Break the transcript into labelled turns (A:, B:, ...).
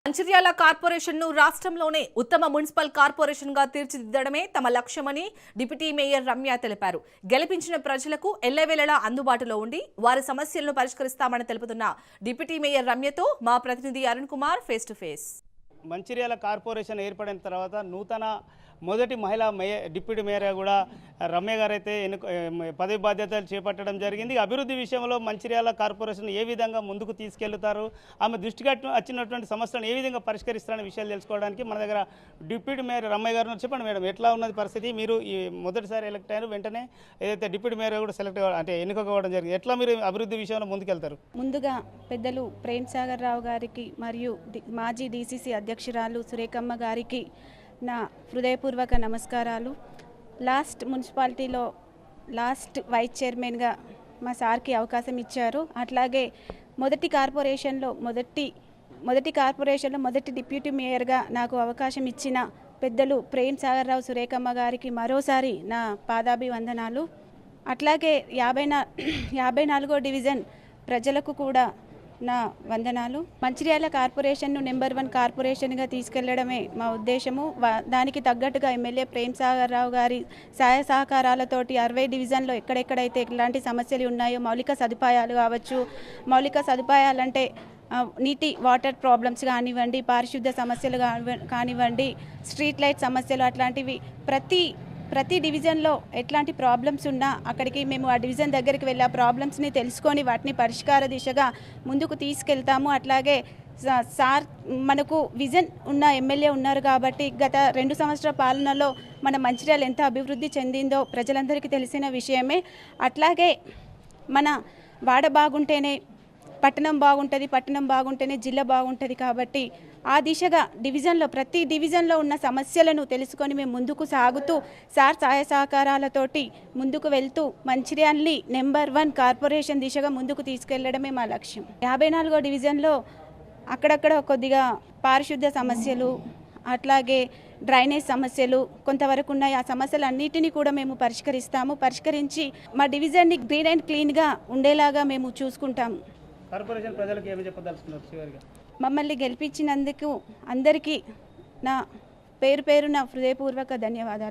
A: మంచిర్యాల కార్పొరేషన్ను రాష్ట్రంలోనే ఉత్తమ మున్సిపల్ కార్పొరేషన్గా తీర్చిదిద్దడమే తమ లక్ష్యమని డిప్యూటీ మేయర్ రమ్య తెలిపారు. గెలిపించిన ప్రజలకు ఎల్లవేళలా అందుబాటులో ఉండి వారి సమస్యలను పరిష్కరిస్తామని తెలుపుతున్న డిప్యూటీ మేయర్ రమ్యతో మా ప్రతినిధి Arun Kumar face to face.
B: Mancherial corporation ఏర్పడిన తర్వాత నూతన మొదటి మహిళా డిప్యూటీ మేయర్గా కూడా రమ్య గారు అయితే పదవి బాధ్యతలు చేపట్టడం జరిగింది. అభివృద్ధి విషయంలో మంచిర్యాల కార్పొరేషన్ ఏ విధంగా ముందుకు తీసుకెళ్తారు, ఆమె దృష్టికి వచ్చినటువంటి సమస్యలను ఏ విధంగా పరిష్కరిస్తారనే విషయాలు తెలుసుకోవడానికి మన దగ్గర డిప్యూటీ మేయర్ రమ్య గారు చెప్పండి మేడం, ఎట్లా ఉన్నది పరిస్థితి? మీరు ఈ మొదటిసారి ఎలక్ట్ అయ్యారు, వెంటనే ఏదైతే డిప్యూటీ మేయర్ కూడా సెలెక్ట్ అంటే ఎన్నిక కావడం జరిగింది, ఎట్లా మీరు అభివృద్ధి విషయంలో ముందుకెళ్తారు?
C: ముందుగా పెద్దలు ప్రేమ్ సాగర్ రావు గారికి మరియు మాజీ డీసీసీ అధ్యక్షురాలు సురేఖమ్మ గారికి నా హృదయపూర్వక నమస్కారాలు. లాస్ట్ మున్సిపాలిటీలో లాస్ట్ వైస్ చైర్మన్గా మా సార్కి అవకాశం ఇచ్చారు. అట్లాగే మొదటి కార్పొరేషన్లో మొదటి డిప్యూటీ మేయర్గా నాకు అవకాశం ఇచ్చిన పెద్దలు ప్రేమ్ సాగర్ రావు సురేఖమ్మ గారికి మరోసారి నా పాదాభివందనాలు. అట్లాగే 54వ డివిజన్ ప్రజలకు కూడా నా వందనాలు. మంచిర్యాల కార్పొరేషన్ను నెంబర్ 1 కార్పొరేషన్గా తీసుకెళ్లడమే మా ఉద్దేశము. దానికి తగ్గట్టుగా ఎమ్మెల్యే ప్రేమ్ సాగర్ రావు గారి సహాయ సహకారాలతోటి 60 డివిజన్లో ఎక్కడెక్కడైతే ఎలాంటి సమస్యలు ఉన్నాయో మౌలిక సదుపాయాలు కావచ్చు, మౌలిక సదుపాయాలంటే నీటి వాటర్ ప్రాబ్లమ్స్ కానివ్వండి, పారిశుద్ధ్య సమస్యలు కానివ్వండి, స్ట్రీట్ లైట్ సమస్యలు, అట్లాంటివి ప్రతి డివిజన్లో ఎట్లాంటి ప్రాబ్లమ్స్ ఉన్నా అక్కడికి మేము ఆ డివిజన్ దగ్గరికి వెళ్ళి ఆ ప్రాబ్లమ్స్ని తెలుసుకొని వాటిని పరిష్కార దిశగా ముందుకు తీసుకెళ్తాము. అట్లాగే సార్ మనకు విజన్ ఉన్న ఎమ్మెల్యే ఉన్నారు కాబట్టి గత 2 సంవత్సరాల పాలనలో మన మంచిర్యాల ఎంత అభివృద్ధి చెందిందో ప్రజలందరికీ తెలిసిన విషయమే. అట్లాగే మన వాడ బాగుంటేనే పట్టణం బాగుంటుంది, పట్టణం బాగుంటేనే జిల్లా బాగుంటుంది. కాబట్టి ఆ దిశగా ప్రతి డివిజన్లో ఉన్న సమస్యలను తెలుసుకొని మేము ముందుకు సాగుతూ సార్ సహాయ సహకారాలతోటి ముందుకు వెళ్తూ మంచిర్యాలని నెంబర్ 1 కార్పొరేషన్ దిశగా ముందుకు తీసుకెళ్లడమే మా లక్ష్యం. 54వ డివిజన్లో అక్కడక్కడ కొద్దిగా పారిశుద్ధ్య సమస్యలు, అట్లాగే డ్రైనేజ్ సమస్యలు కొంతవరకు ఉన్నాయి. ఆ సమస్యలన్నిటినీ కూడా మేము పరిష్కరించి మా డివిజన్ని గ్రీన్ అండ్ క్లీన్గా ఉండేలాగా మేము చూసుకుంటాము.
B: కార్పొరేషన్ ప్రజలకు ఏమి చెప్పదలుచుకున్నారు చివరిగా?
C: మమ్మల్ని గెలిపించినందుకు అందరికీ నా పేరున హృదయపూర్వక ధన్యవాదాలు.